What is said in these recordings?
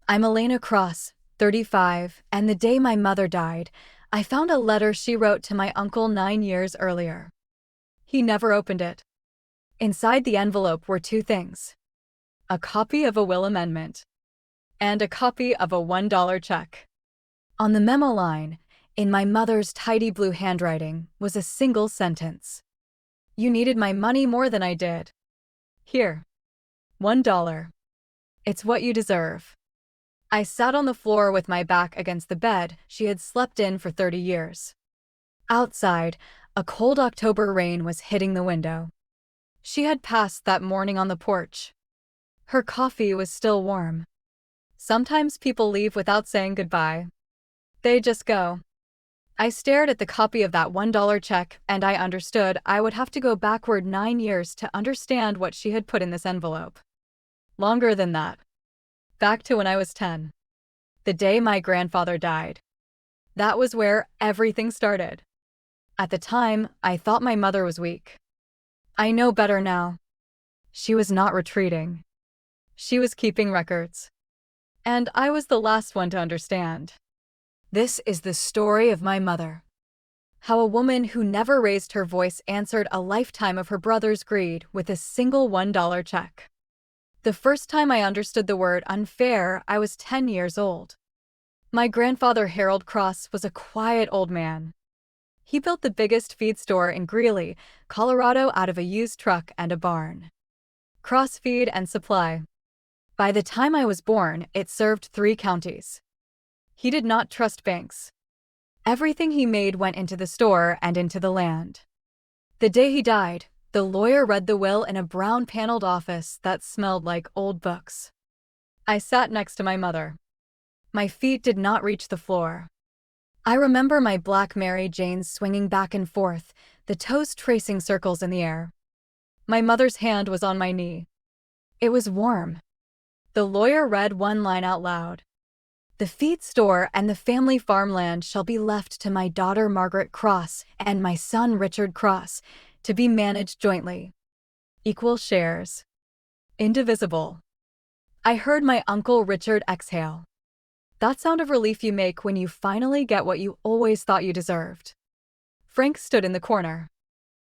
I'm Elena Cross, 35, and the day my mother died, I found a letter she wrote to my uncle 9 years earlier. He never opened it. Inside the envelope were two things: a copy of a will amendment and a copy of a $1 check. On the memo line, in my mother's tidy blue handwriting, was a single sentence. "You needed my money more than I did. Here. $1. It's what you deserve." I sat on the floor with my back against the bed she had slept in for 30 years. Outside, a cold October rain was hitting the window. She had passed that morning on the porch. Her coffee was still warm. Sometimes people leave without saying goodbye. They just go. I stared at the copy of that $1 check, and I understood I would have to go backward 9 years to understand what she had put in this envelope. Longer than that. Back to when I was 10. The day my grandfather died. That was where everything started. At the time, I thought my mother was weak. I know better now. She was not retreating. She was keeping records. And I was the last one to understand. This is the story of my mother. How a woman who never raised her voice answered a lifetime of her brother's greed with a single $1 check. The first time I understood the word unfair, I was 10 years old. My grandfather, Harold Cross, was a quiet old man. He built the biggest feed store in Greeley, Colorado out of a used truck and a barn. Cross Feed and Supply. By the time I was born, it served 3 counties. He did not trust banks. Everything he made went into the store and into the land. The day he died, the lawyer read the will in a brown-paneled office that smelled like old books. I sat next to my mother. My feet did not reach the floor. I remember my black Mary Janes swinging back and forth, the toes tracing circles in the air. My mother's hand was on my knee. It was warm. The lawyer read one line out loud. "The feed store and the family farmland shall be left to my daughter Margaret Cross and my son Richard Cross, to be managed jointly. Equal shares. Indivisible." I heard my Uncle Richard exhale. That sound of relief you make when you finally get what you always thought you deserved. Frank stood in the corner.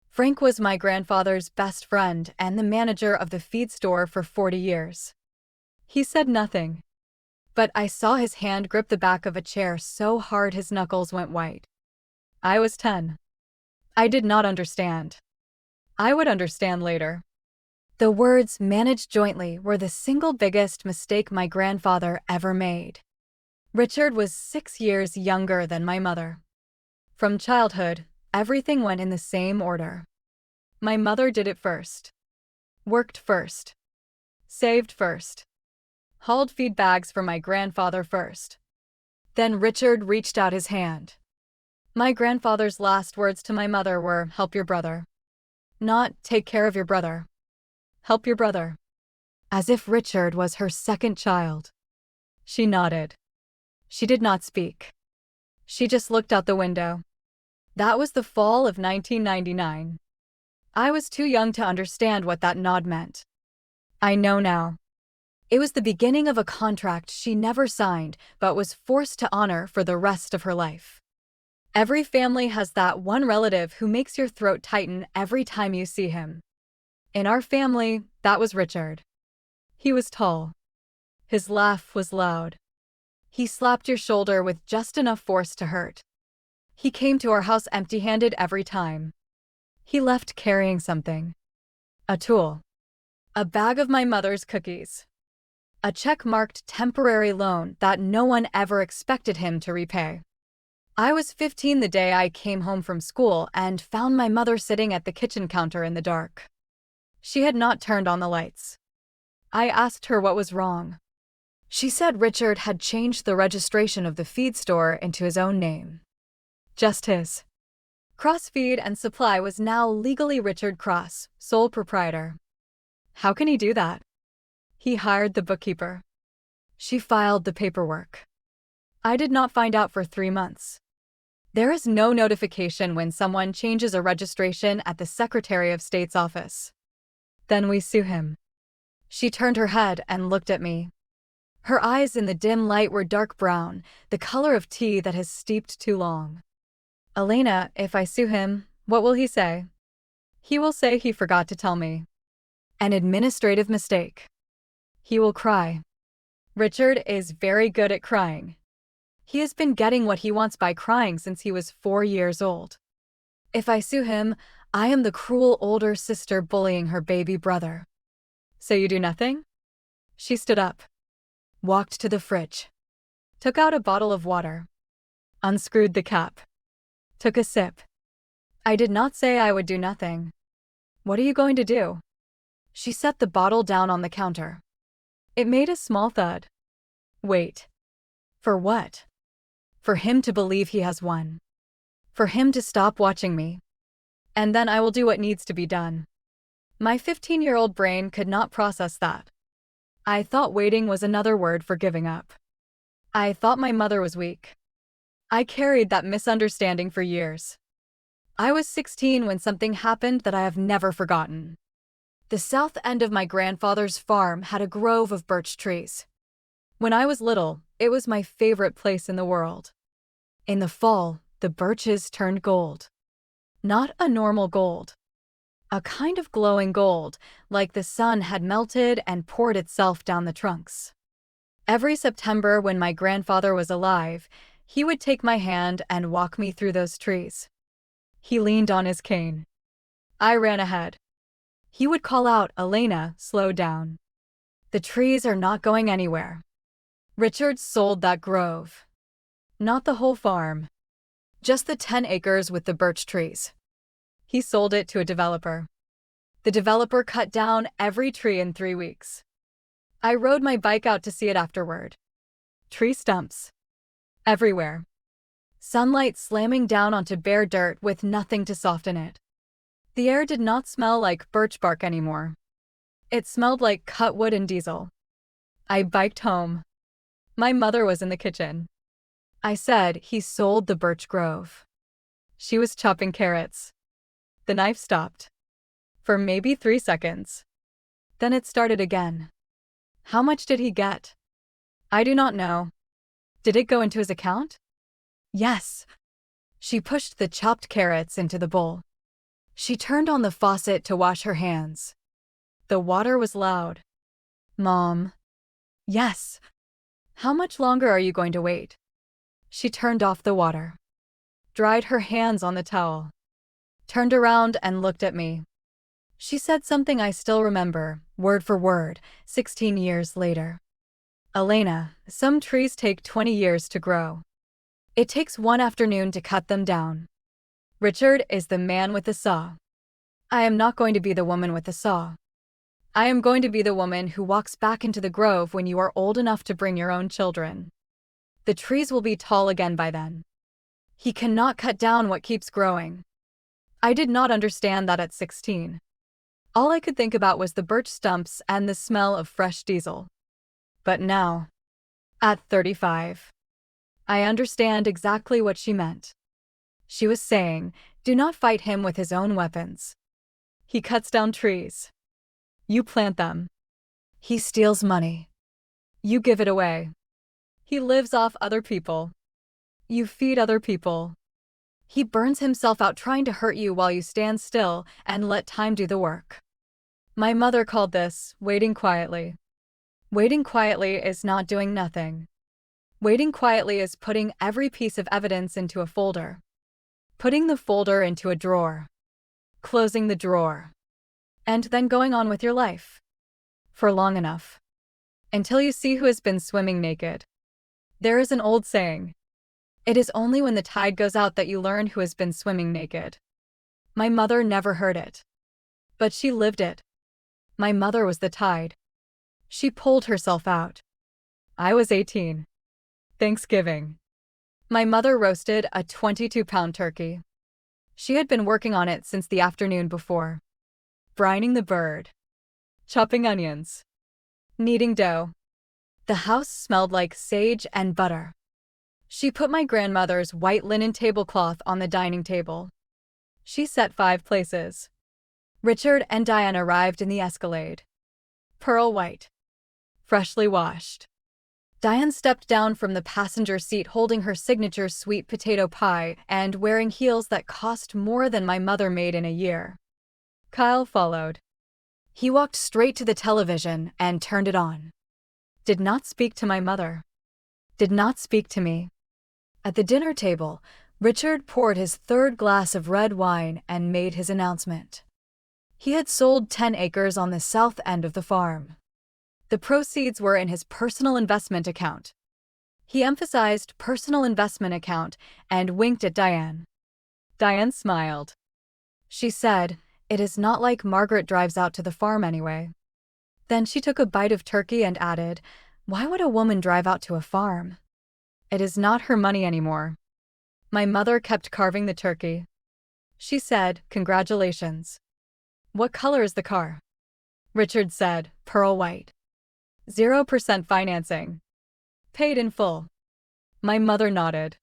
Frank was my grandfather's best friend and the manager of the feed store for 40 years. He said nothing, but I saw his hand grip the back of a chair so hard his knuckles went white. I was 10. I did not understand. I would understand later. The words "managed jointly" were the single biggest mistake my grandfather ever made. Richard was 6 years younger than my mother. From childhood, everything went in the same order. My mother did it first. Worked first. Saved first. Hauled feed bags for my grandfather first. Then Richard reached out his hand. My grandfather's last words to my mother were, "Help your brother." Not, "Take care of your brother." Help your brother. As if Richard was her second child. She nodded. She did not speak. She just looked out the window. That was the fall of 1999. I was too young to understand what that nod meant. I know now. It was the beginning of a contract she never signed but was forced to honor for the rest of her life. Every family has that one relative who makes your throat tighten every time you see him. In our family, that was Richard. He was tall. His laugh was loud. He slapped your shoulder with just enough force to hurt. He came to our house empty-handed every time. He left carrying something. A tool. A bag of my mother's cookies. A check marked temporary loan that no one ever expected him to repay. I was 15 the day I came home from school and found my mother sitting at the kitchen counter in the dark. She had not turned on the lights. I asked her what was wrong. She said Richard had changed the registration of the feed store into his own name. Just his. Cross Feed and Supply was now legally Richard Cross, sole proprietor. How can he do that? He hired the bookkeeper. She filed the paperwork. I did not find out for 3 months. There is no notification when someone changes a registration at the Secretary of State's office. Then we sue him. She turned her head and looked at me. Her eyes in the dim light were dark brown, the color of tea that has steeped too long. Elena, if I sue him, what will he say? He will say he forgot to tell me. An administrative mistake. He will cry. Richard is very good at crying. He has been getting what he wants by crying since he was 4 years old. If I sue him, I am the cruel older sister bullying her baby brother. So you do nothing? She stood up, walked to the fridge, took out a bottle of water, unscrewed the cap, took a sip. I did not say I would do nothing. What are you going to do? She set the bottle down on the counter. It made a small thud. Wait. For what? For him to believe he has won. For him to stop watching me. And then I will do what needs to be done. My 15-year-old brain could not process that. I thought waiting was another word for giving up. I thought my mother was weak. I carried that misunderstanding for years. I was 16 when something happened that I have never forgotten. The south end of my grandfather's farm had a grove of birch trees. When I was little, it was my favorite place in the world. In the fall, the birches turned gold. Not a normal gold. A kind of glowing gold, like the sun had melted and poured itself down the trunks. Every September when my grandfather was alive, he would take my hand and walk me through those trees. He leaned on his cane. I ran ahead. He would call out, "Elena, slow down. The trees are not going anywhere." Richard sold that grove. Not the whole farm. Just the 10 acres with the birch trees. He sold it to a developer. The developer cut down every tree in 3 weeks. I rode my bike out to see it afterward. Tree stumps. Everywhere. Sunlight slamming down onto bare dirt with nothing to soften it. The air did not smell like birch bark anymore. It smelled like cut wood and diesel. I biked home. My mother was in the kitchen. I said he sold the birch grove. She was chopping carrots. The knife stopped. For maybe 3 seconds. Then it started again. How much did he get? I do not know. Did it go into his account? Yes. She pushed the chopped carrots into the bowl. She turned on the faucet to wash her hands. The water was loud. Mom. Yes. How much longer are you going to wait? She turned off the water. Dried her hands on the towel. Turned around and looked at me. She said something I still remember, word for word, 16 years later. Elena, some trees take 20 years to grow. It takes 1 afternoon to cut them down. Richard is the man with the saw. I am not going to be the woman with the saw. I am going to be the woman who walks back into the grove when you are old enough to bring your own children. The trees will be tall again by then. He cannot cut down what keeps growing. I did not understand that at 16. All I could think about was the birch stumps and the smell of fresh diesel. But now, at 35, I understand exactly what she meant. She was saying, do not fight him with his own weapons. He cuts down trees. You plant them. He steals money. You give it away. He lives off other people. You feed other people. He burns himself out trying to hurt you while you stand still and let time do the work. My mother called this waiting quietly. Waiting quietly is not doing nothing. Waiting quietly is putting every piece of evidence into a folder. Putting the folder into a drawer. Closing the drawer. And then going on with your life. For long enough. Until you see who has been swimming naked. There is an old saying. It is only when the tide goes out that you learn who has been swimming naked. My mother never heard it. But she lived it. My mother was the tide. She pulled herself out. I was 18. Thanksgiving. My mother roasted a 22-pound turkey. She had been working on it since the afternoon before. Brining the bird. Chopping onions. Kneading dough. The house smelled like sage and butter. She put my grandmother's white linen tablecloth on the dining table. She set 5 places. Richard and Diane arrived in the Escalade. Pearl white. Freshly washed. Diane stepped down from the passenger seat holding her signature sweet potato pie and wearing heels that cost more than my mother made in a year. Kyle followed. He walked straight to the television and turned it on. Did not speak to my mother. Did not speak to me. At the dinner table, Richard poured his third glass of red wine and made his announcement. He had sold 10 acres on the south end of the farm. The proceeds were in his personal investment account. He emphasized personal investment account and winked at Diane. Diane smiled. She said, "It is not like Margaret drives out to the farm anyway." Then she took a bite of turkey and added, "Why would a woman drive out to a farm? It is not her money anymore." My mother kept carving the turkey. She said, "Congratulations." "What color is the car?" Richard said, "Pearl white. 0% financing. Paid in full." My mother nodded.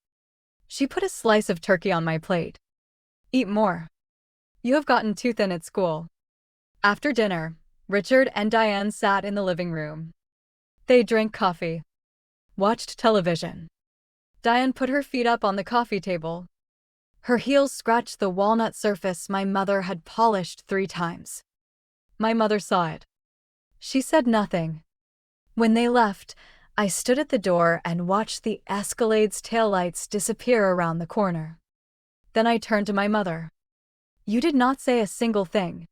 She put a slice of turkey on my plate. "Eat more. You have gotten too thin at school." After dinner, Richard and Diane sat in the living room. They drank coffee, watched television. Diane put her feet up on the coffee table. Her heels scratched the walnut surface my mother had polished 3 times. My mother saw it. She said nothing. When they left, I stood at the door and watched the Escalade's taillights disappear around the corner. Then I turned to my mother. "You did not say a single thing.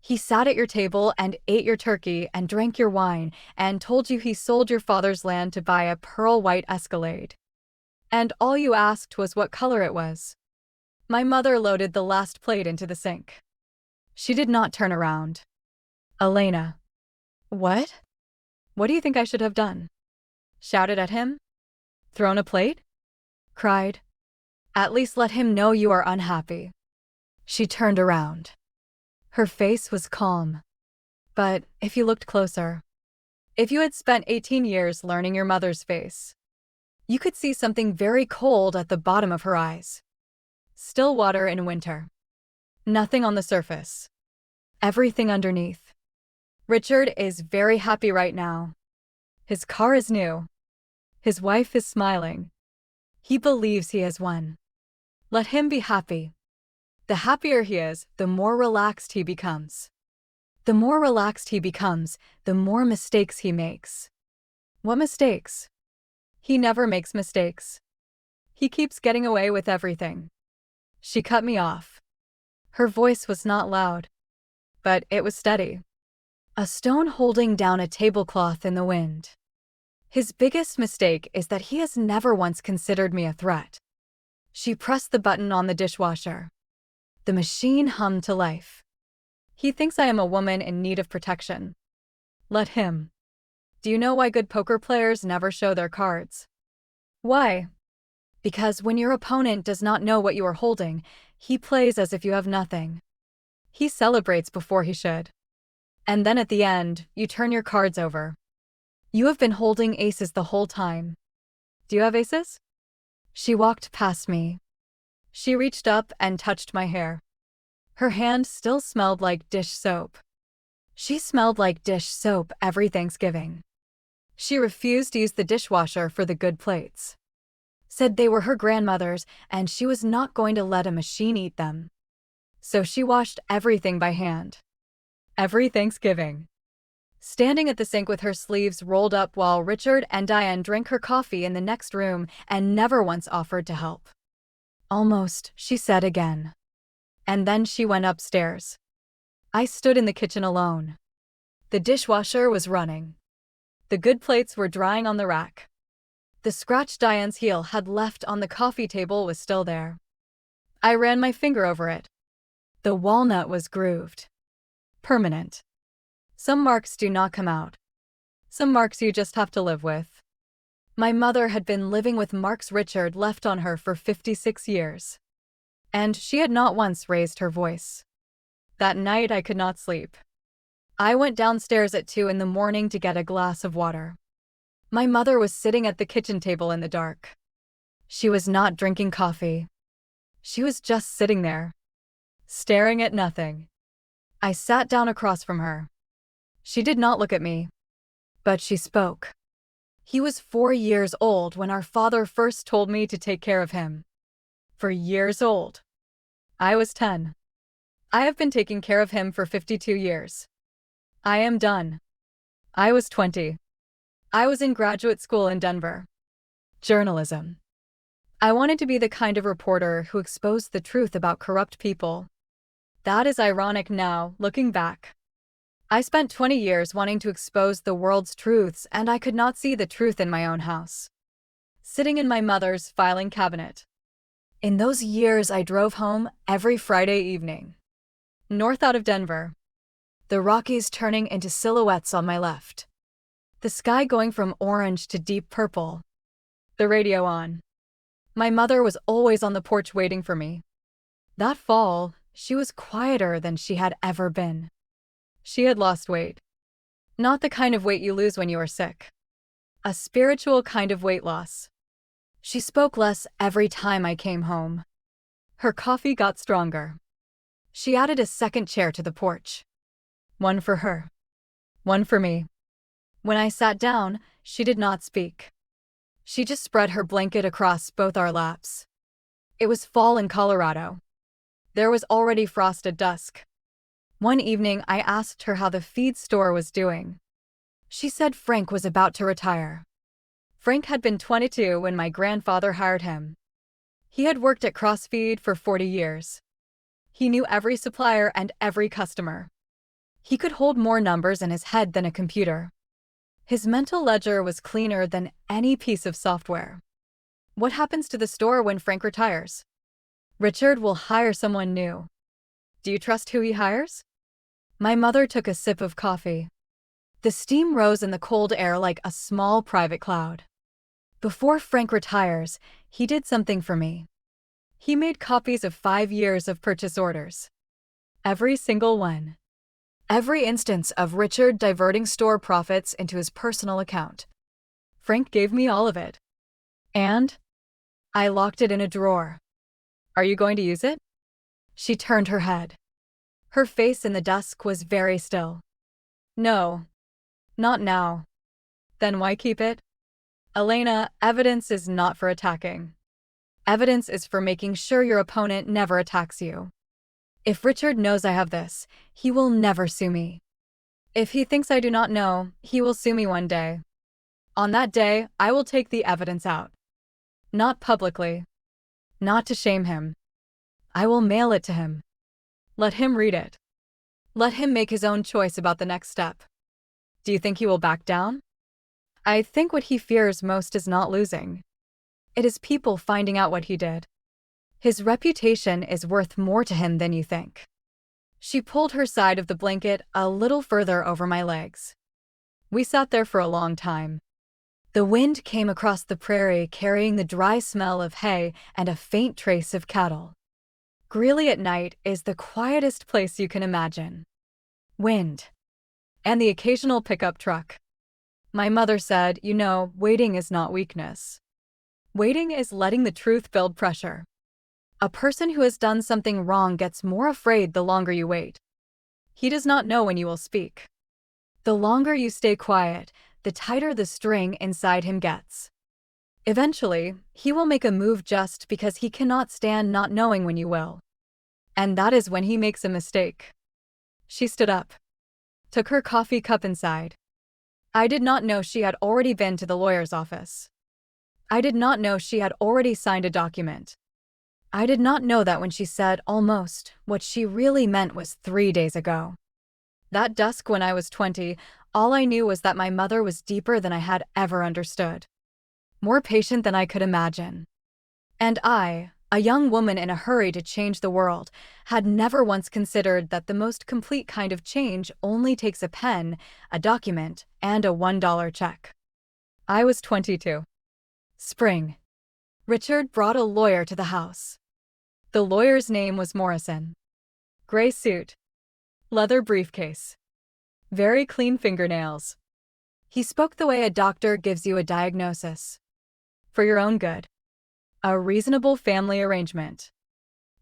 He sat at your table and ate your turkey and drank your wine and told you he sold your father's land to buy a pearl white Escalade. And all you asked was what color it was." My mother loaded the last plate into the sink. She did not turn around. "Elena." "What? What do you think I should have done? Shouted at him? Thrown a plate? Cried? At least let him know you are unhappy." She turned around. Her face was calm. But if you looked closer, if you had spent 18 years learning your mother's face, you could see something very cold at the bottom of her eyes. Still water in winter. Nothing on the surface. Everything underneath. Richard is very happy right now. His car is new. His wife is smiling. He believes he has won. Let him be happy. The happier he is, the more relaxed he becomes. The more relaxed he becomes, the more mistakes he makes. What mistakes? He never makes mistakes. He keeps getting away with everything. She cut me off. Her voice was not loud, but it was steady. A stone holding down a tablecloth in the wind. His biggest mistake is that he has never once considered me a threat. She pressed the button on the dishwasher. The machine hummed to life. He thinks I am a woman in need of protection. Let him. Do you know why good poker players never show their cards? Why? Because when your opponent does not know what you are holding, he plays as if you have nothing. He celebrates before he should. And then at the end, you turn your cards over. You have been holding aces the whole time. Do you have aces? She walked past me. She reached up and touched my hair. Her hand still smelled like dish soap. She smelled like dish soap every Thanksgiving. She refused to use the dishwasher for the good plates. Said they were her grandmother's and she was not going to let a machine eat them. So she washed everything by hand. Every Thanksgiving. Standing at the sink with her sleeves rolled up while Richard and Diane drank her coffee in the next room and never once offered to help. "Almost," she said again. And then she went upstairs. I stood in the kitchen alone. The dishwasher was running. The good plates were drying on the rack. The scratch Diane's heel had left on the coffee table was still there. I ran my finger over it. The walnut was grooved. Permanent. Some marks do not come out. Some marks you just have to live with. My mother had been living with marks Richard left on her for 56 years. And she had not once raised her voice. That night I could not sleep. I went downstairs at 2 in the morning to get a glass of water. My mother was sitting at the kitchen table in the dark. She was not drinking coffee. She was just sitting there, staring at nothing. I sat down across from her. She did not look at me, but she spoke. He was 4 years old when our father first told me to take care of him. 4 years old. I was 10. I have been taking care of him for 52 years. I am done. I was 20. I was in graduate school in Denver. Journalism. I wanted to be the kind of reporter who exposed the truth about corrupt people. That is ironic now, looking back. I spent 20 years wanting to expose the world's truths, and I could not see the truth in my own house. Sitting in my mother's filing cabinet. In those years, I drove home every Friday evening. North out of Denver. The Rockies turning into silhouettes on my left. The sky going from orange to deep purple. The radio on. My mother was always on the porch waiting for me. That fall, she was quieter than she had ever been. She had lost weight. Not the kind of weight you lose when you are sick. A spiritual kind of weight loss. She spoke less every time I came home. Her coffee got stronger. She added a second chair to the porch. One for her. One for me. When I sat down, she did not speak. She just spread her blanket across both our laps. It was fall in Colorado. There was already frost at dusk. One evening, I asked her how the feed store was doing. She said Frank was about to retire. Frank had been 22 when my grandfather hired him. He had worked at CrossFeed for 40 years. He knew every supplier and every customer. He could hold more numbers in his head than a computer. His mental ledger was cleaner than any piece of software. What happens to the store when Frank retires? Richard will hire someone new. Do you trust who he hires? My mother took a sip of coffee. The steam rose in the cold air like a small private cloud. Before Frank retires, he did something for me. He made copies of 5 years of purchase orders. Every single one. Every instance of Richard diverting store profits into his personal account. Frank gave me all of it. And I locked it in a drawer. Are you going to use it? She turned her head. Her face in the dusk was very still. No. Not now. Then why keep it? Elena, evidence is not for attacking. Evidence is for making sure your opponent never attacks you. If Richard knows I have this, he will never sue me. If he thinks I do not know, he will sue me one day. On that day, I will take the evidence out. Not publicly. Not to shame him. I will mail it to him. Let him read it. Let him make his own choice about the next step. Do you think he will back down? I think what he fears most is not losing. It is people finding out what he did. His reputation is worth more to him than you think. She pulled her side of the blanket a little further over my legs. We sat there for a long time. The wind came across the prairie carrying the dry smell of hay and a faint trace of cattle. Greeley at night is the quietest place you can imagine. Wind. And the occasional pickup truck. My mother said, you know, waiting is not weakness. Waiting is letting the truth build pressure. A person who has done something wrong gets more afraid the longer you wait. He does not know when you will speak. The longer you stay quiet, the tighter the string inside him gets. Eventually, he will make a move just because he cannot stand not knowing when you will. And that is when he makes a mistake. She stood up, took her coffee cup inside. I did not know she had already been to the lawyer's office. I did not know she had already signed a document. I did not know that when she said almost, what she really meant was 3 days ago. That dusk when I was 20, all I knew was that my mother was deeper than I had ever understood. More patient than I could imagine. And I, a young woman in a hurry to change the world, had never once considered that the most complete kind of change only takes a pen, a document, and a $1 check. I was 22. Spring. Richard brought a lawyer to the house. The lawyer's name was Morrison. Gray suit. Leather briefcase. Very clean fingernails. He spoke the way a doctor gives you a diagnosis. For your own good. A reasonable family arrangement.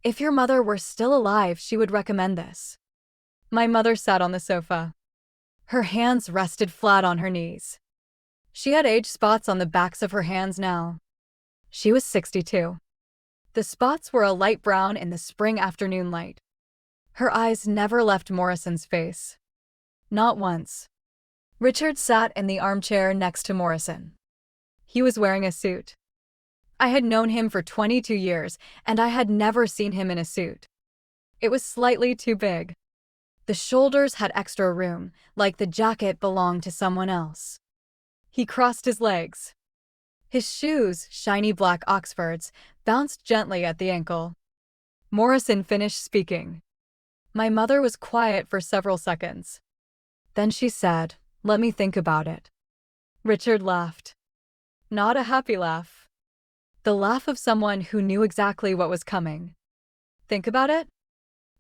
If your mother were still alive, she would recommend this. My mother sat on the sofa. Her hands rested flat on her knees. She had age spots on the backs of her hands now. She was 62. The spots were a light brown in the spring afternoon light. Her eyes never left Morrison's face. Not once. Richard sat in the armchair next to Morrison. He was wearing a suit. I had known him for 22 years, and I had never seen him in a suit. It was slightly too big. The shoulders had extra room, like the jacket belonged to someone else. He crossed his legs. His shoes, shiny black Oxfords, bounced gently at the ankle. Morrison finished speaking. My mother was quiet for several seconds. Then she said, "Let me think about it." Richard laughed. Not a happy laugh. The laugh of someone who knew exactly what was coming. Think about it?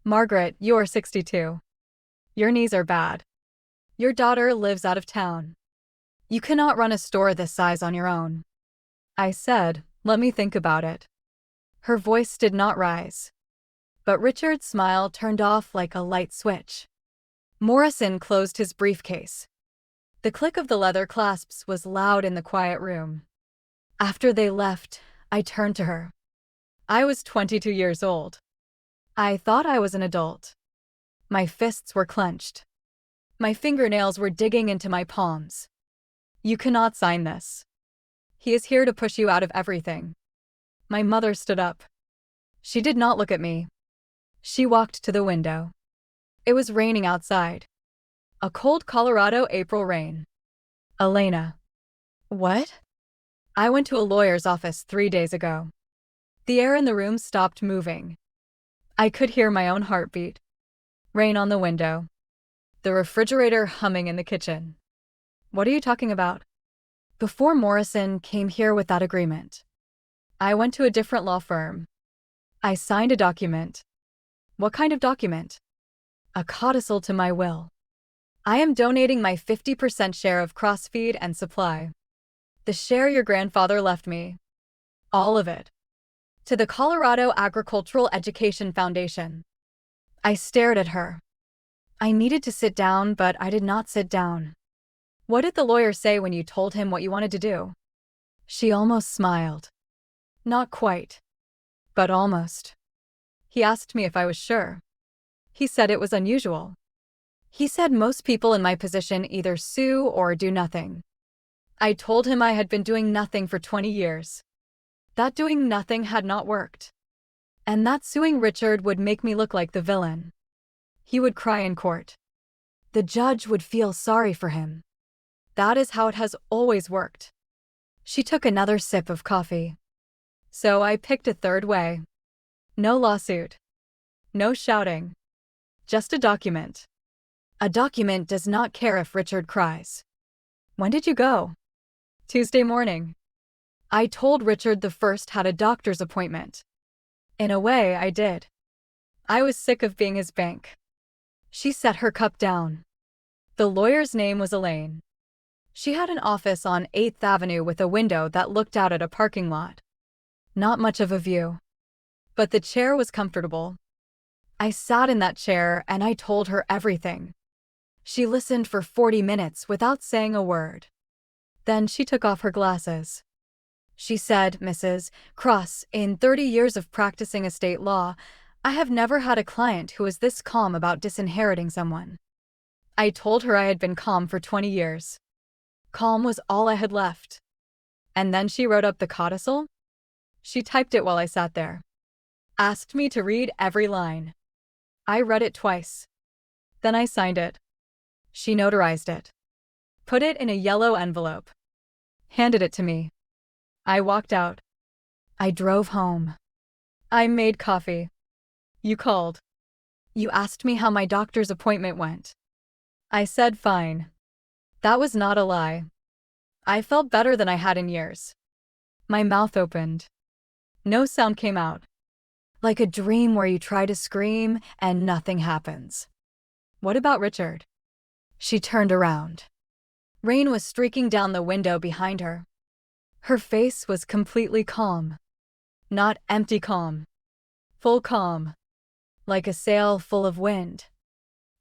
Margaret, you're 62. Your knees are bad. Your daughter lives out of town. You cannot run a store this size on your own. I said, "Let me think about it." Her voice did not rise. But Richard's smile turned off like a light switch. Morrison closed his briefcase. The click of the leather clasps was loud in the quiet room. After they left, I turned to her. I was 22 years old. I thought I was an adult. My fists were clenched. My fingernails were digging into my palms. You cannot sign this. He is here to push you out of everything. My mother stood up. She did not look at me. She walked to the window. It was raining outside. A cold Colorado April rain. Elena. What? I went to a lawyer's office 3 days ago. The air in the room stopped moving. I could hear my own heartbeat. Rain on the window. The refrigerator humming in the kitchen. What are you talking about? Before Morrison came here with that agreement, I went to a different law firm. I signed a document. What kind of document? A codicil to my will. I am donating my 50% share of Crossfeed and Supply. The share your grandfather left me. All of it. To the Colorado Agricultural Education Foundation. I stared at her. I needed to sit down, but I did not sit down. What did the lawyer say when you told him what you wanted to do? She almost smiled. Not quite. But almost. He asked me if I was sure. He said it was unusual. He said most people in my position either sue or do nothing. I told him I had been doing nothing for 20 years. That doing nothing had not worked. And that suing Richard would make me look like the villain. He would cry in court. The judge would feel sorry for him. That is how it has always worked. She took another sip of coffee. So I picked a third way. No lawsuit. No shouting. Just a document. A document does not care if Richard cries. When did you go? Tuesday morning. I told Richard the first had a doctor's appointment. In a way, I did. I was sick of being his bank. She set her cup down. The lawyer's name was Elaine. She had an office on 8th Avenue with a window that looked out at a parking lot. Not much of a view. But the chair was comfortable. I sat in that chair and I told her everything. She listened for 40 minutes without saying a word. Then she took off her glasses. She said, "Mrs. Cross, in 30 years of practicing estate law, I have never had a client who was this calm about disinheriting someone." I told her I had been calm for 20 years. Calm was all I had left. And then she wrote up the codicil. She typed it while I sat there. Asked me to read every line. I read it twice. Then I signed it. She notarized it. Put it in a yellow envelope. Handed it to me. I walked out. I drove home. I made coffee. You called. You asked me how my doctor's appointment went. I said fine. That was not a lie. I felt better than I had in years. My mouth opened. No sound came out. Like a dream where you try to scream and nothing happens. What about Richard? She turned around. Rain was streaking down the window behind her. Her face was completely calm. Not empty calm. Full calm. Like a sail full of wind.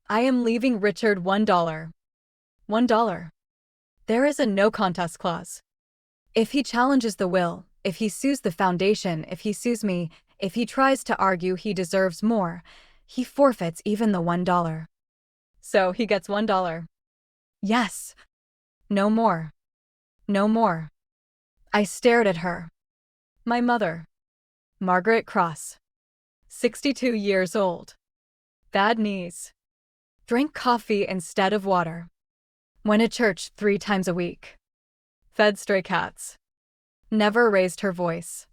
I am leaving Richard $1. $1. There is a no contest clause. If he challenges the will, if he sues the foundation, if he sues me, if he tries to argue he deserves more, he forfeits even the $1. So he gets $1. Yes. No more. No more. I stared at her. My mother. Margaret Cross. 62 years old. Bad knees. Drank coffee instead of water. Went to church 3 times a week. Fed stray cats. Never raised her voice.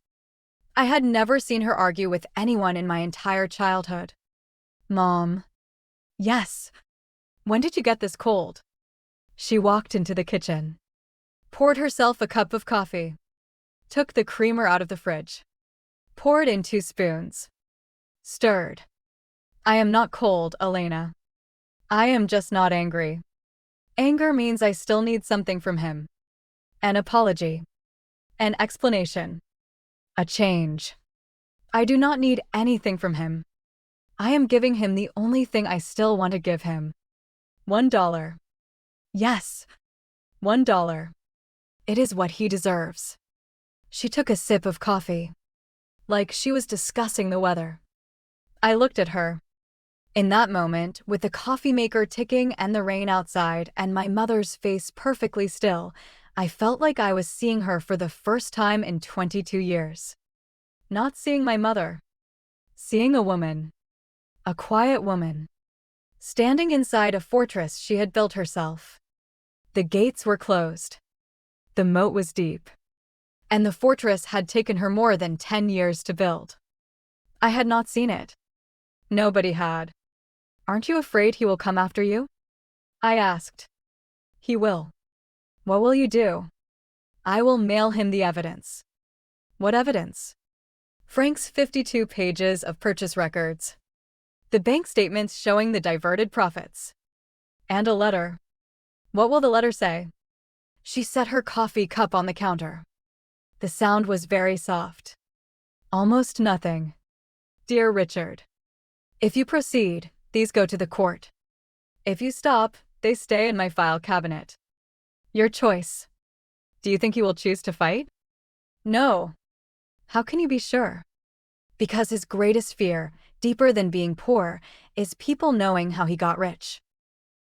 I had never seen her argue with anyone in my entire childhood. Mom. Yes. When did you get this cold? She walked into the kitchen. Poured herself a cup of coffee. Took the creamer out of the fridge. Poured in 2 spoons. Stirred. I am not cold, Elena. I am just not angry. Anger means I still need something from him. An apology. An explanation. A change. I do not need anything from him. I am giving him the only thing I still want to give him. $1. Yes. $1. It is what he deserves. She took a sip of coffee. Like she was discussing the weather. I looked at her. In that moment, with the coffee maker ticking and the rain outside and my mother's face perfectly still, I felt like I was seeing her for the first time in 22 years. Not seeing my mother. Seeing a woman. A quiet woman. Standing inside a fortress she had built herself. The gates were closed. The moat was deep. And the fortress had taken her more than 10 years to build. I had not seen it. Nobody had. Aren't you afraid he will come after you? I asked. He will. What will you do? I will mail him the evidence. What evidence? Frank's 52 pages of purchase records. The bank statements showing the diverted profits. And a letter. What will the letter say? She set her coffee cup on the counter. The sound was very soft. Almost nothing. Dear Richard. If you proceed, these go to the court. If you stop, they stay in my file cabinet. Your choice. Do you think he will choose to fight? No. How can you be sure? Because his greatest fear, deeper than being poor, is people knowing how he got rich.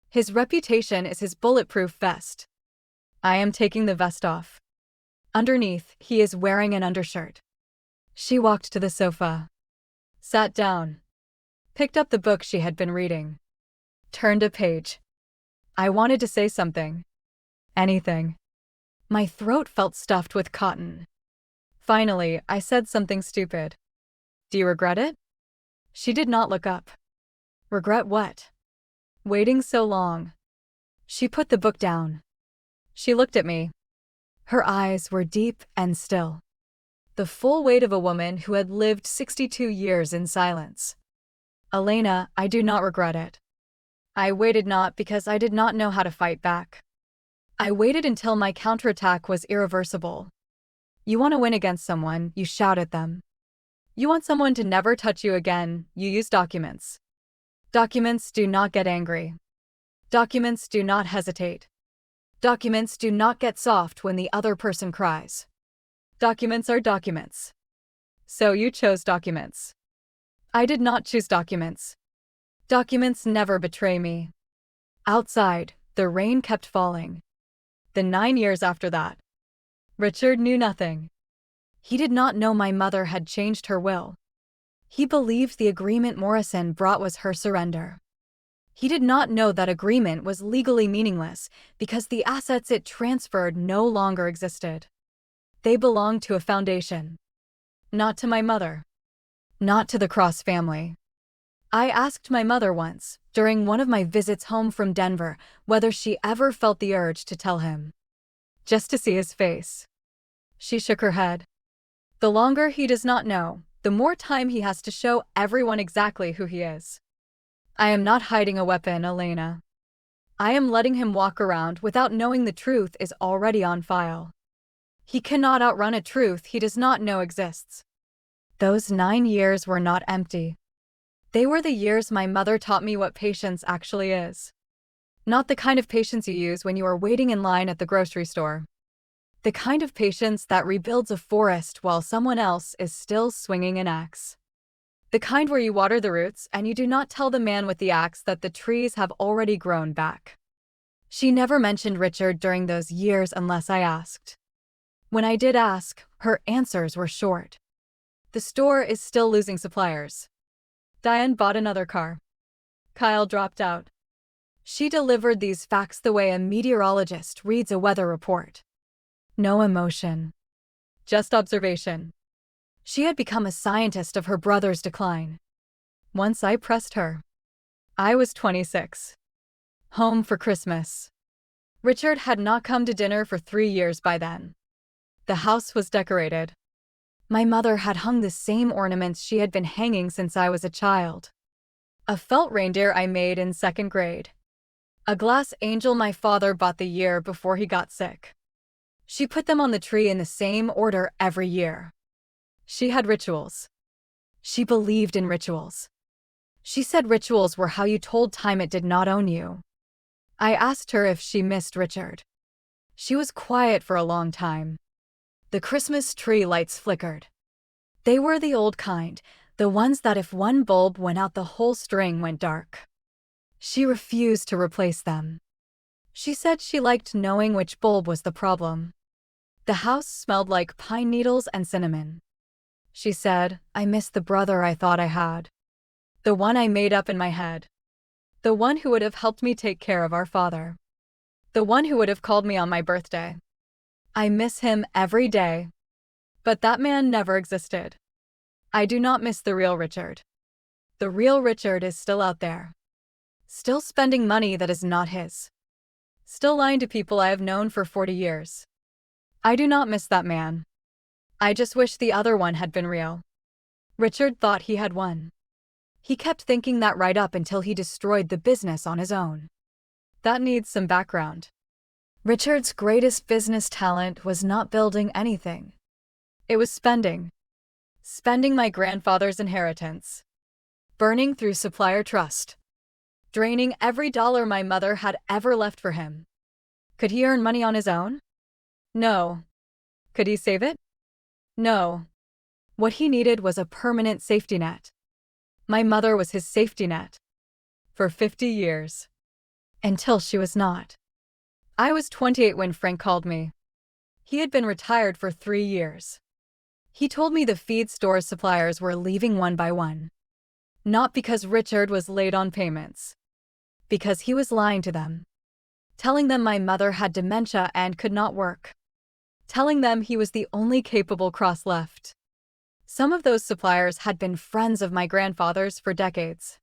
His reputation is his bulletproof vest. I am taking the vest off. Underneath, he is wearing an undershirt. She walked to the sofa. Sat down. Picked up the book she had been reading. Turned a page. I wanted to say something. Anything. My throat felt stuffed with cotton. Finally, I said something stupid. Do you regret it? She did not look up. Regret what? Waiting so long. She put the book down. She looked at me. Her eyes were deep and still. The full weight of a woman who had lived 62 years in silence. Elena, I do not regret it. I waited not because I did not know how to fight back. I waited until my counterattack was irreversible. You want to win against someone, you shout at them. You want someone to never touch you again, you use documents. Documents do not get angry. Documents do not hesitate. Documents do not get soft when the other person cries. Documents are documents. So you chose documents. I did not choose documents. Documents never betray me. Outside, the rain kept falling. The 9 years after that. Richard knew nothing. He did not know my mother had changed her will. He believed the agreement Morrison brought was her surrender. He did not know that agreement was legally meaningless because the assets it transferred no longer existed. They belonged to a foundation. Not to my mother. Not to the Cross family. I asked my mother once, during one of my visits home from Denver, whether she ever felt the urge to tell him. Just to see his face. She shook her head. The longer he does not know, the more time he has to show everyone exactly who he is. I am not hiding a weapon, Elena. I am letting him walk around without knowing the truth is already on file. He cannot outrun a truth he does not know exists. Those 9 years were not empty. They were the years my mother taught me what patience actually is. Not the kind of patience you use when you are waiting in line at the grocery store. The kind of patience that rebuilds a forest while someone else is still swinging an axe. The kind where you water the roots and you do not tell the man with the axe that the trees have already grown back. She never mentioned Richard during those years unless I asked. When I did ask, her answers were short. The store is still losing suppliers. Diane bought another car. Kyle dropped out. She delivered these facts the way a meteorologist reads a weather report. No emotion. Just observation. She had become a scientist of her brother's decline. Once I pressed her. I was 26. Home for Christmas. Richard had not come to dinner for 3 years by then. The house was decorated. My mother had hung the same ornaments she had been hanging since I was a child. A felt reindeer I made in 2nd grade. A glass angel my father bought the year before he got sick. She put them on the tree in the same order every year. She had rituals. She believed in rituals. She said rituals were how you told time it did not own you. I asked her if she missed Richard. She was quiet for a long time. The Christmas tree lights flickered. They were the old kind, the ones that if one bulb went out the whole string went dark. She refused to replace them. She said she liked knowing which bulb was the problem. The house smelled like pine needles and cinnamon. She said, I miss the brother I thought I had. The one I made up in my head. The one who would have helped me take care of our father. The one who would have called me on my birthday. I miss him every day. But that man never existed. I do not miss the real Richard. The real Richard is still out there. Still spending money that is not his. Still lying to people I have known for 40 years. I do not miss that man. I just wish the other one had been real. Richard thought he had won. He kept thinking that right up until he destroyed the business on his own. That needs some background. Richard's greatest business talent was not building anything. It was spending. Spending my grandfather's inheritance. Burning through supplier trust. Draining every dollar my mother had ever left for him. Could he earn money on his own? No. Could he save it? No. What he needed was a permanent safety net. My mother was his safety net. For 50 years. Until she was not. I was 28 when Frank called me. He had been retired for 3 years. He told me the feed store suppliers were leaving one by one. Not because Richard was late on payments. Because he was lying to them. Telling them my mother had dementia and could not work. Telling them he was the only capable Cross left. Some of those suppliers had been friends of my grandfather's for decades.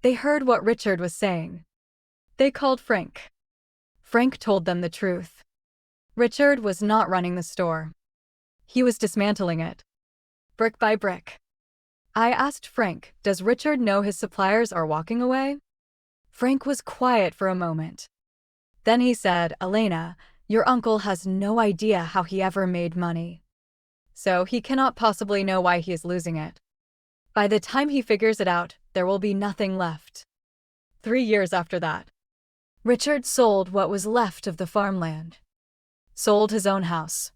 They heard what Richard was saying. They called Frank. Frank told them the truth. Richard was not running the store. He was dismantling it. Brick by brick. I asked Frank, does Richard know his suppliers are walking away? Frank was quiet for a moment. Then he said, Elena, your uncle has no idea how he ever made money. So he cannot possibly know why he is losing it. By the time he figures it out, there will be nothing left. 3 years after that, Richard sold what was left of the farmland. Sold his own house.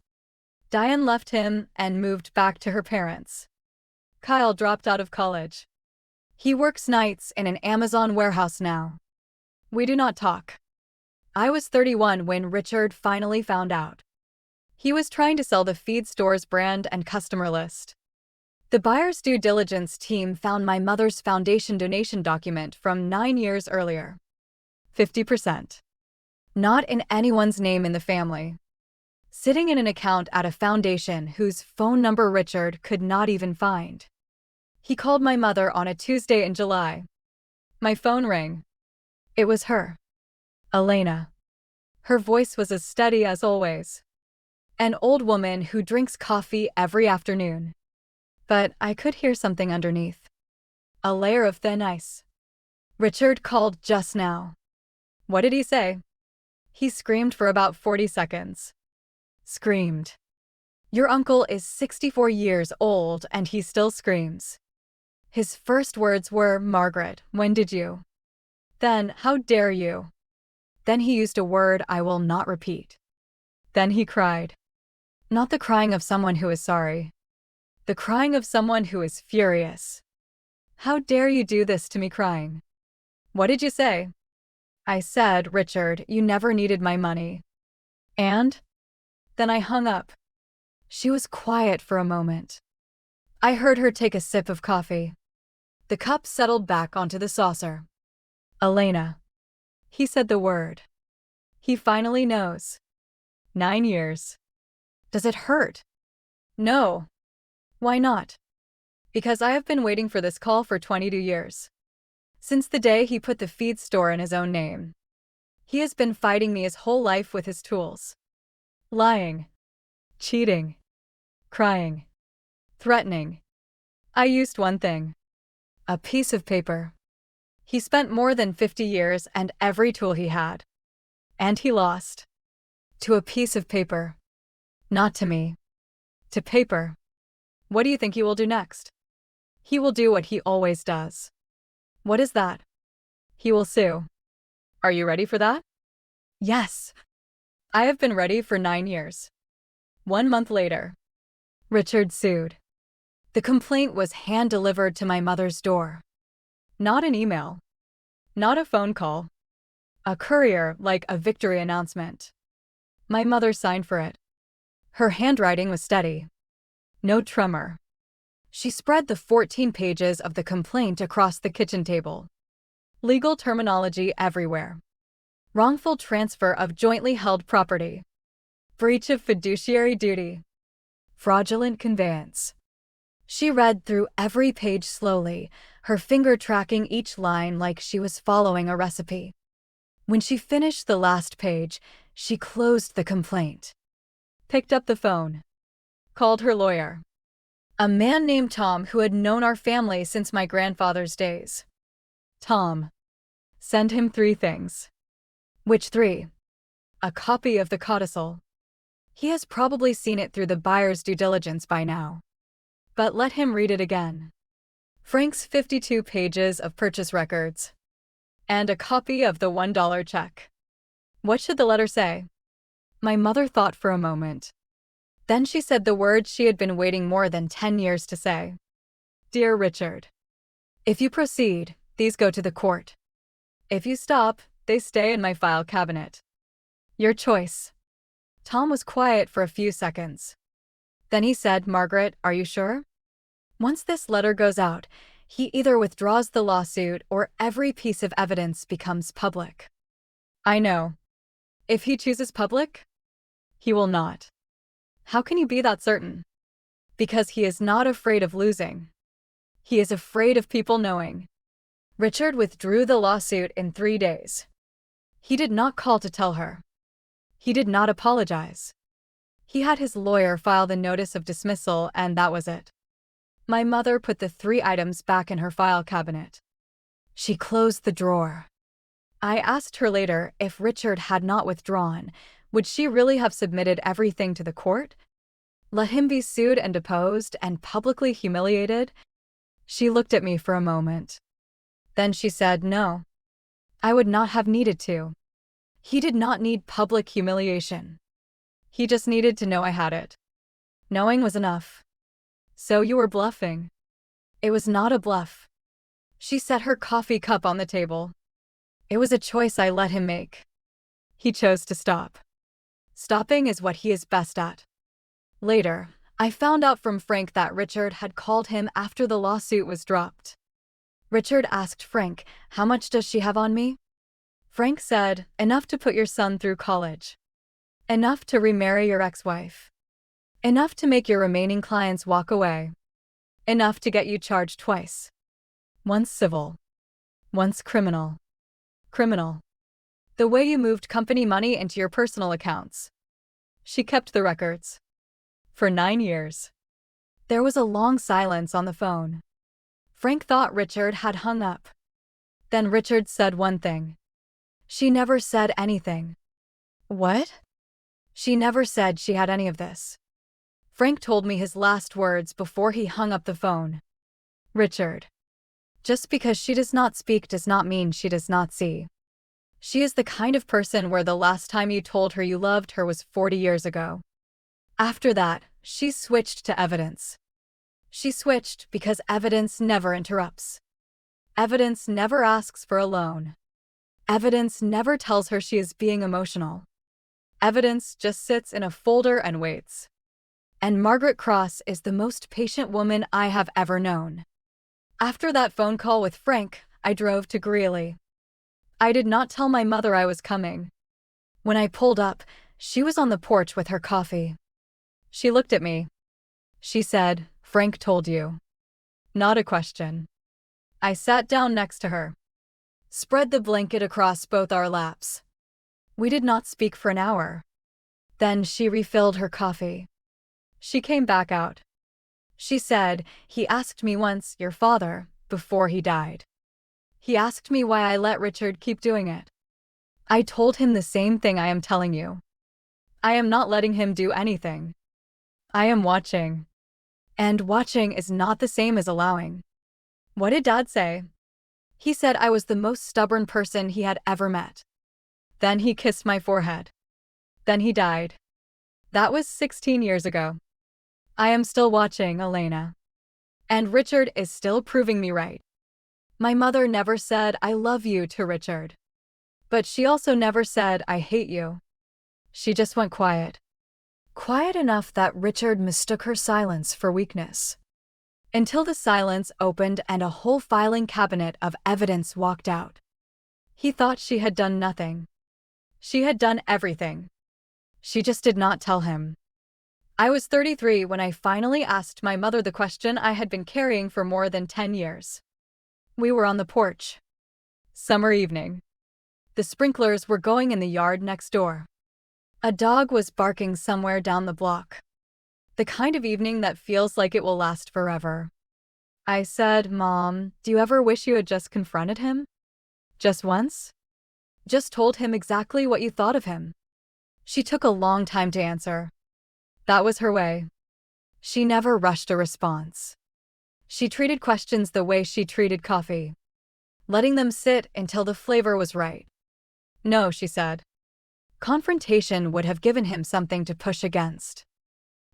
Diane left him and moved back to her parents. Kyle dropped out of college. He works nights in an Amazon warehouse now. We do not talk. I was 31 when Richard finally found out. He was trying to sell the feed store's brand and customer list. The buyer's due diligence team found my mother's foundation donation document from 9 years earlier. 50%. Not in anyone's name in the family. Sitting in an account at a foundation whose phone number Richard could not even find. He called my mother on a Tuesday in July. My phone rang. It was her. Elena. Her voice was as steady as always. An old woman who drinks coffee every afternoon. But I could hear something underneath. A layer of thin ice. Richard called just now. What did he say? He screamed for about 40 seconds. Screamed. Your uncle is 64 years old and he still screams. His first words were, Margaret, when did you? Then, how dare you? Then he used a word I will not repeat. Then he cried. Not the crying of someone who is sorry. The crying of someone who is furious. How dare you do this to me crying? What did you say? I said, Richard, you never needed my money. And? Then I hung up. She was quiet for a moment. I heard her take a sip of coffee. The cup settled back onto the saucer. Elena. He said the word. He finally knows. 9 years. Does it hurt? No. Why not? Because I have been waiting for this call for 22 years. Since the day he put the feed store in his own name. He has been fighting me his whole life with his tools. Lying. Cheating. Crying. Threatening. I used one thing. A piece of paper. He spent more than 50 years and every tool he had. And he lost. To a piece of paper. Not to me. To paper. What do you think he will do next? He will do what he always does. What is that? He will sue. Are you ready for that? Yes. I have been ready for 9 years. 1 month later. Richard sued. The complaint was hand-delivered to my mother's door. Not an email. Not a phone call. A courier like a victory announcement. My mother signed for it. Her handwriting was steady. No tremor. She spread the 14 pages of the complaint across the kitchen table. Legal terminology everywhere. Wrongful transfer of jointly held property. Breach of fiduciary duty. Fraudulent conveyance. She read through every page slowly, her finger tracking each line like she was following a recipe. When she finished the last page, she closed the complaint. Picked up the phone. Called her lawyer. A man named Tom who had known our family since my grandfather's days. Tom. Send him 3 things. Which 3? A copy of the codicil. He has probably seen it through the buyer's due diligence by now. But let him read it again. Frank's 52 pages of purchase records. And a copy of the $1 check. What should the letter say? My mother thought for a moment. Then she said the words she had been waiting more than 10 years to say. Dear Richard. If you proceed, these go to the court. If you stop, they stay in my file cabinet. Your choice. Tom was quiet for a few seconds. Then he said, Margaret, are you sure? Once this letter goes out, he either withdraws the lawsuit or every piece of evidence becomes public. I know. If he chooses public, he will not. How can you be that certain? Because he is not afraid of losing. He is afraid of people knowing. Richard withdrew the lawsuit in 3 days. He did not call to tell her. He did not apologize. He had his lawyer file the notice of dismissal, and that was it. My mother put the 3 items back in her file cabinet. She closed the drawer. I asked her later if Richard had not withdrawn, would she really have submitted everything to the court? Let him be sued and deposed and publicly humiliated? She looked at me for a moment. Then she said, no. I would not have needed to. He did not need public humiliation. He just needed to know I had it. Knowing was enough. So you were bluffing. It was not a bluff. She set her coffee cup on the table. It was a choice I let him make. He chose to stop. Stopping is what he is best at. Later, I found out from Frank that Richard had called him after the lawsuit was dropped. Richard asked Frank, how much does she have on me? Frank said, enough to put your son through college. Enough to remarry your ex-wife. Enough to make your remaining clients walk away. Enough to get you charged twice. Once civil. Once criminal. Criminal. The way you moved company money into your personal accounts. She kept the records. For 9 years. There was a long silence on the phone. Frank thought Richard had hung up. Then Richard said one thing. She never said anything. What? She never said she had any of this. Frank told me his last words before he hung up the phone. Richard. Just because she does not speak does not mean she does not see. She is the kind of person where the last time you told her you loved her was 40 years ago. After that, she switched to evidence. She switched because evidence never interrupts. Evidence never asks for a loan. Evidence never tells her she is being emotional. Evidence just sits in a folder and waits. And Margaret Cross is the most patient woman I have ever known. After that phone call with Frank, I drove to Greeley. I did not tell my mother I was coming. When I pulled up, she was on the porch with her coffee. She looked at me. She said, "Frank told you." Not a question. I sat down next to her. Spread the blanket across both our laps. We did not speak for an hour. Then she refilled her coffee. She came back out. She said, "He asked me once, your father, before he died. He asked me why I let Richard keep doing it. I told him the same thing I am telling you. I am not letting him do anything. I am watching. And watching is not the same as allowing." What did Dad say? He said I was the most stubborn person he had ever met. Then he kissed my forehead. Then he died. That was 16 years ago. I am still watching, Elena. And Richard is still proving me right. My mother never said I love you to Richard. But she also never said I hate you. She just went quiet. Quiet enough that Richard mistook her silence for weakness. Until the silence opened and a whole filing cabinet of evidence walked out. He thought she had done nothing. She had done everything. She just did not tell him. I was 33 when I finally asked my mother the question I had been carrying for more than 10 years. We were on the porch. Summer evening. The sprinklers were going in the yard next door. A dog was barking somewhere down the block. The kind of evening that feels like it will last forever. I said, "Mom, do you ever wish you had just confronted him? Just once? Just told him exactly what you thought of him?" She took a long time to answer. That was her way. She never rushed a response. She treated questions the way she treated coffee, letting them sit until the flavor was right. "No," she said. Confrontation would have given him something to push against.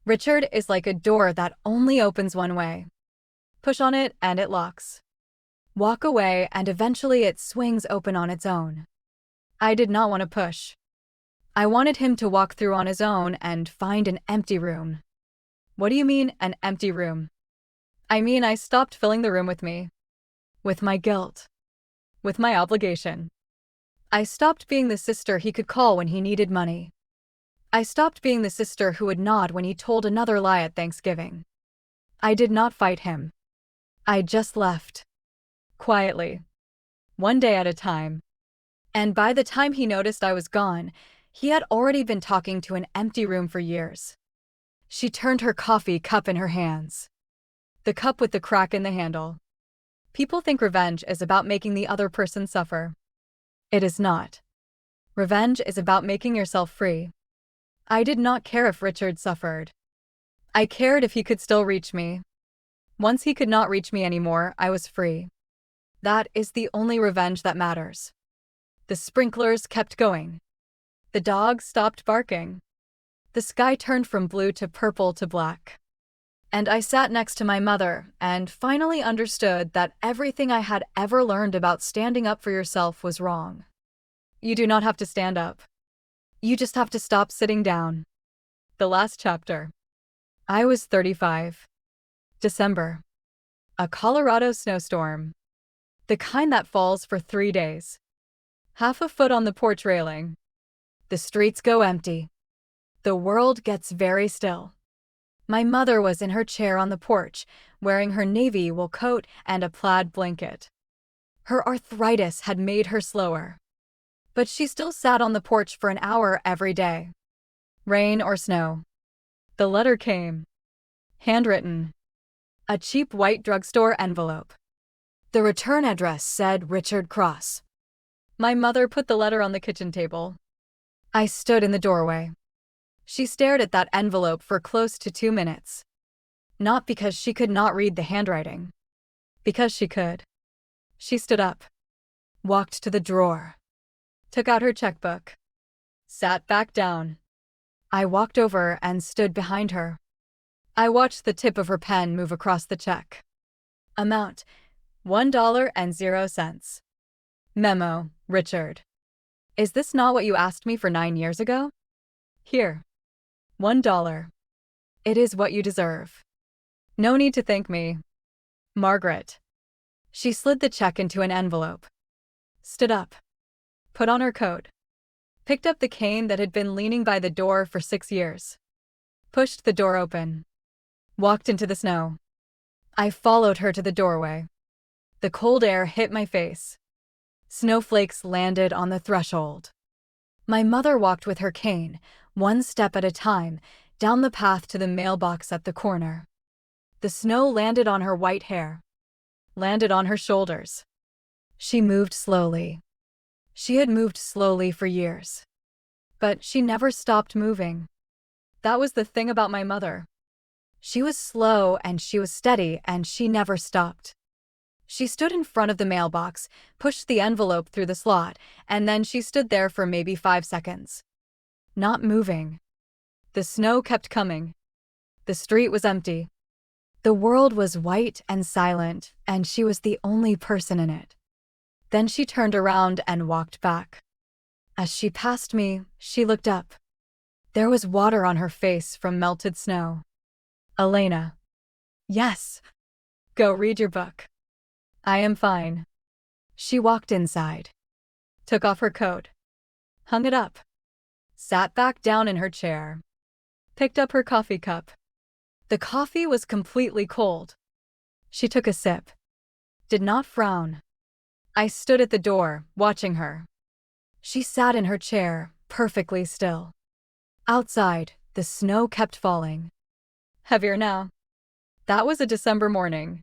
Richard is like a door that only opens one way. Push on it and it locks. Walk away and eventually it swings open on its own. I did not want to push. I wanted him to walk through on his own and find an empty room. What do you mean, an empty room? I mean, I stopped filling the room with me. With my guilt. With my obligation. I stopped being the sister he could call when he needed money. I stopped being the sister who would nod when he told another lie at Thanksgiving. I did not fight him. I just left. Quietly. One day at a time. And by the time he noticed I was gone, he had already been talking to an empty room for years. She turned her coffee cup in her hands. The cup with the crack in the handle. People think revenge is about making the other person suffer. It is not. Revenge is about making yourself free. I did not care if Richard suffered. I cared if he could still reach me. Once he could not reach me anymore, I was free. That is the only revenge that matters. The sprinklers kept going. The dog stopped barking. The sky turned from blue to purple to black. And I sat next to my mother and finally understood that everything I had ever learned about standing up for yourself was wrong. You do not have to stand up. You just have to stop sitting down. The last chapter. I was 35. December. A Colorado snowstorm. The kind that falls for 3 days. Half a foot on the porch railing. The streets go empty. The world gets very still. My mother was in her chair on the porch, wearing her navy wool coat and a plaid blanket. Her arthritis had made her slower. But she still sat on the porch for an hour every day. Rain or snow. The letter came. Handwritten. A cheap white drugstore envelope. The return address said Richard Cross. My mother put the letter on the kitchen table. I stood in the doorway. She stared at that envelope for close to 2 minutes. Not because she could not read the handwriting. Because she could. She stood up. Walked to the drawer. took out her checkbook, sat back down. I walked over and stood behind her. I watched the tip of her pen move across the check. Amount: $1.00. Memo: Richard. Is this not what you asked me for 9 years ago? Here. $1. It is what you deserve. No need to thank me. Margaret. She slid the check into an envelope, stood up, put on her coat, picked up the cane that had been leaning by the door for 6 years, pushed the door open, walked into the snow. I followed her to the doorway. The cold air hit my face. Snowflakes landed on the threshold. My mother walked with her cane, one step at a time, down the path to the mailbox at the corner. The snow landed on her white hair, landed on her shoulders. She moved slowly. She had moved slowly for years. But she never stopped moving. That was the thing about my mother. She was slow and she was steady and she never stopped. She stood in front of the mailbox, pushed the envelope through the slot, and then she stood there for maybe 5 seconds. Not moving. The snow kept coming. The street was empty. The world was white and silent, and she was the only person in it. Then she turned around and walked back. As she passed me, she looked up. There was water on her face from melted snow. Elena. Yes. Go read your book. I am fine. She walked inside, took off her coat, hung it up, sat back down in her chair, picked up her coffee cup. The coffee was completely cold. She took a sip, did not frown. I stood at the door, watching her. She sat in her chair, perfectly still. Outside, the snow kept falling. Heavier now. That was a December morning.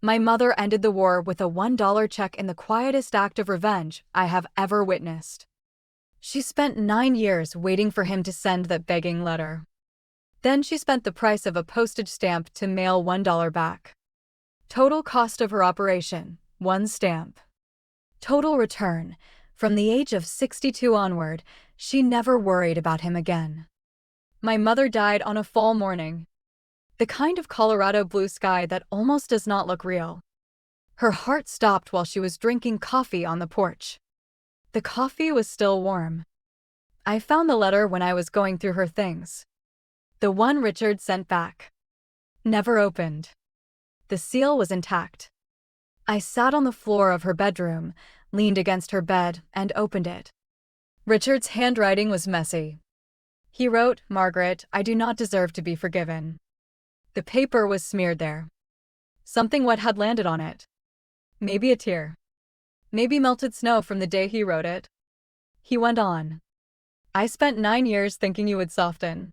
My mother ended the war with a $1 check in the quietest act of revenge I have ever witnessed. She spent 9 years waiting for him to send that begging letter. Then she spent the price of a postage stamp to mail $1 back. Total cost of her operation, 1 stamp. Total return, from the age of 62 onward, she never worried about him again. My mother died on a fall morning. The kind of Colorado blue sky that almost does not look real. Her heart stopped while she was drinking coffee on the porch. The coffee was still warm. I found the letter when I was going through her things. The one Richard sent back. Never opened. The seal was intact. I sat on the floor of her bedroom, leaned against her bed, and opened it. Richard's handwriting was messy. He wrote, "Margaret, I do not deserve to be forgiven." The paper was smeared there. Something wet had landed on it. Maybe a tear. Maybe melted snow from the day he wrote it. He went on. I spent 9 years thinking you would soften.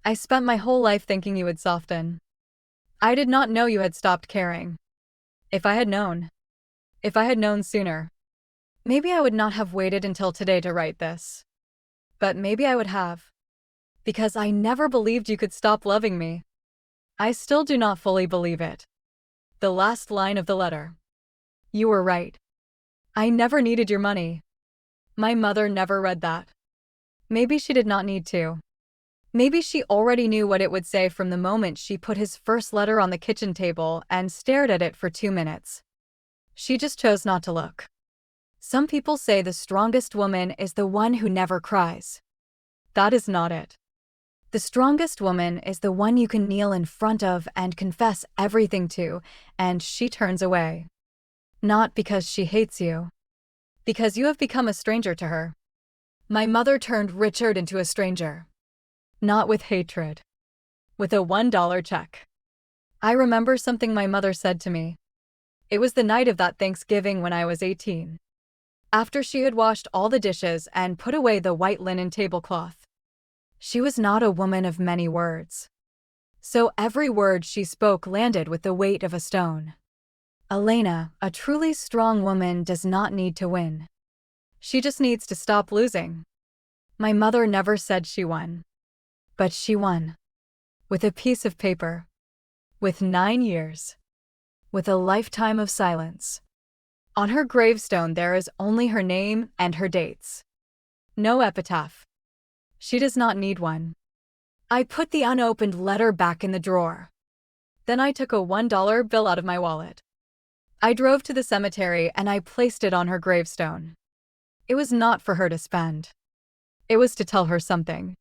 I spent my whole life thinking you would soften. I did not know you had stopped caring. If I had known sooner, maybe I would not have waited until today to write this. But maybe I would have. Because I never believed you could stop loving me. I still do not fully believe it. The last line of the letter. You were right. I never needed your money. My mother never read that. Maybe she did not need to. Maybe she already knew what it would say from the moment she put his first letter on the kitchen table and stared at it for 2 minutes. She just chose not to look. Some people say the strongest woman is the one who never cries. That is not it. The strongest woman is the one you can kneel in front of and confess everything to, and she turns away. Not because she hates you. Because you have become a stranger to her. My mother turned Richard into a stranger. Not with hatred. With a $1 check. I remember something my mother said to me. It was the night of that Thanksgiving when I was 18. After she had washed all the dishes and put away the white linen tablecloth. She was not a woman of many words. So every word she spoke landed with the weight of a stone. Elena, a truly strong woman, does not need to win. She just needs to stop losing. My mother never said she won. But she won. With a piece of paper. With 9 years. With a lifetime of silence. On her gravestone there is only her name and her dates. No epitaph. She does not need one. I put the unopened letter back in the drawer. Then I took a $1 bill out of my wallet. I drove to the cemetery and I placed it on her gravestone. It was not for her to spend. It was to tell her something.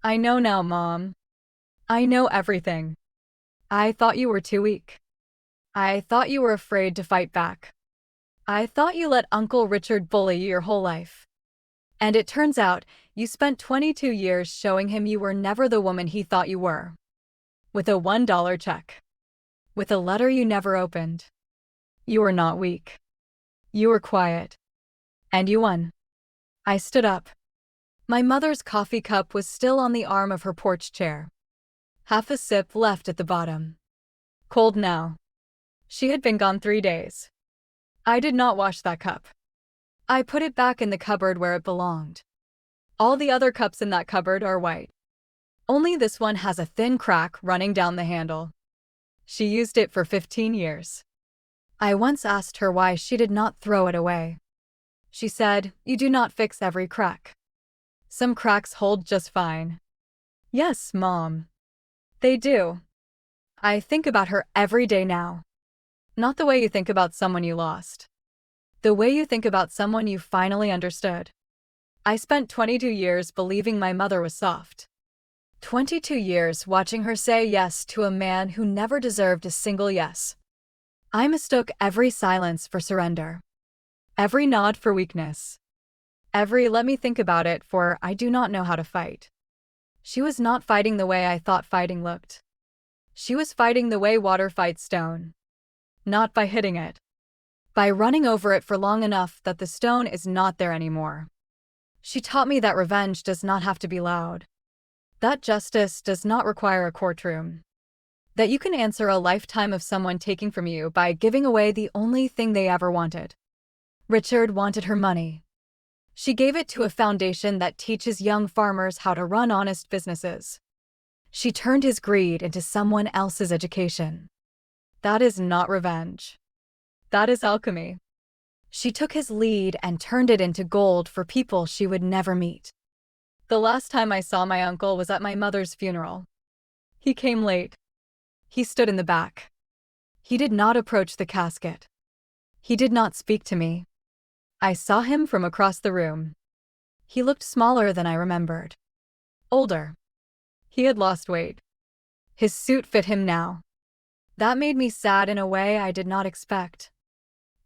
I know now, Mom. I know everything. I thought you were too weak. I thought you were afraid to fight back. I thought you let Uncle Richard bully you your whole life. And it turns out you spent 22 years showing him you were never the woman he thought you were. With a $1 check. With a letter you never opened. You were not weak. You were quiet. And you won. I stood up. My mother's coffee cup was still on the arm of her porch chair. Half a sip left at the bottom. Cold now. She had been gone 3 days. I did not wash that cup. I put it back in the cupboard where it belonged. All the other cups in that cupboard are white. Only this one has a thin crack running down the handle. She used it for 15 years. I once asked her why she did not throw it away. She said, "You do not fix every crack. Some cracks hold just fine." Yes, Mom. They do. I think about her every day now. Not the way you think about someone you lost. The way you think about someone you finally understood. I spent 22 years believing my mother was soft. 22 years watching her say yes to a man who never deserved a single yes. I mistook every silence for surrender. Every nod for weakness. Every "let me think about it" for "I do not know how to fight." She was not fighting the way I thought fighting looked. She was fighting the way water fights stone. Not by hitting it. By running over it for long enough that the stone is not there anymore. She taught me that revenge does not have to be loud. That justice does not require a courtroom. That you can answer a lifetime of someone taking from you by giving away the only thing they ever wanted. Richard wanted her money. She gave it to a foundation that teaches young farmers how to run honest businesses. She turned his greed into someone else's education. That is not revenge. That is alchemy. She took his lead and turned it into gold for people she would never meet. The last time I saw my uncle was at my mother's funeral. He came late. He stood in the back. He did not approach the casket. He did not speak to me. I saw him from across the room. He looked smaller than I remembered. Older. He had lost weight. His suit fit him now. That made me sad in a way I did not expect.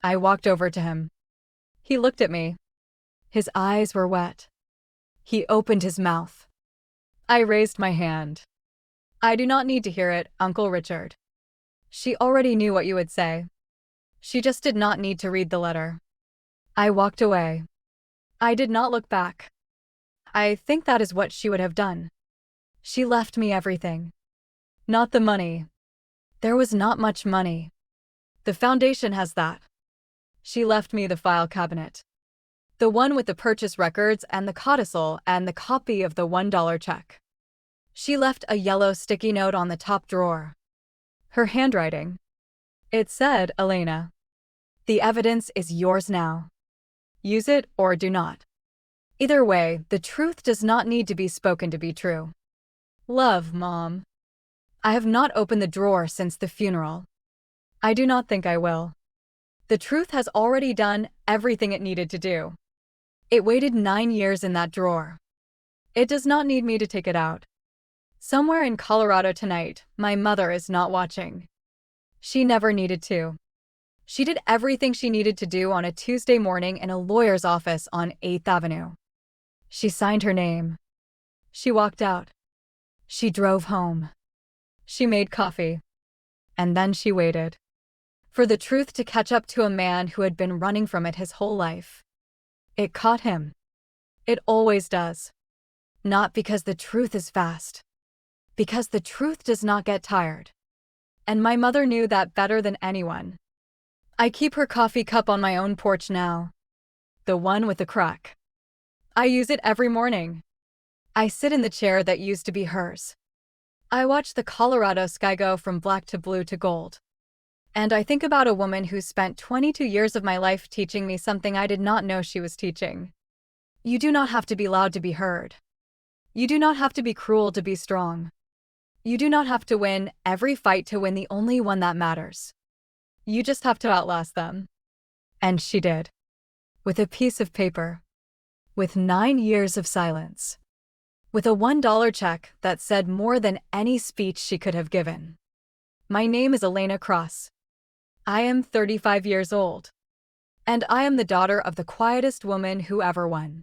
I walked over to him. He looked at me. His eyes were wet. He opened his mouth. I raised my hand. "I do not need to hear it, Uncle Richard." She already knew what you would say. She just did not need to read the letter. I walked away. I did not look back. I think that is what she would have done. She left me everything. Not the money. There was not much money. The foundation has that. She left me the file cabinet. The one with the purchase records and the codicil and the copy of the $1 check. She left a yellow sticky note on the top drawer. Her handwriting. It said, "Elena, the evidence is yours now. Use it or do not. Either way, the truth does not need to be spoken to be true. Love, Mom." I have not opened the drawer since the funeral. I do not think I will. The truth has already done everything it needed to do. It waited 9 years in that drawer. It does not need me to take it out. Somewhere in Colorado tonight, my mother is not watching. She never needed to. She did everything she needed to do on a Tuesday morning in a lawyer's office on 8th Avenue. She signed her name. She walked out. She drove home. She made coffee. And then she waited. For the truth to catch up to a man who had been running from it his whole life. It caught him. It always does. Not because the truth is fast. Because the truth does not get tired. And my mother knew that better than anyone. I keep her coffee cup on my own porch now. The one with the crack. I use it every morning. I sit in the chair that used to be hers. I watch the Colorado sky go from black to blue to gold. And I think about a woman who spent 22 years of my life teaching me something I did not know she was teaching. You do not have to be loud to be heard. You do not have to be cruel to be strong. You do not have to win every fight to win the only one that matters. You just have to outlast them. And she did. With a piece of paper. With 9 years of silence. With a $1 check that said more than any speech she could have given. My name is Margaret Cross. I am 35 years old. And I am the daughter of the quietest woman who ever won.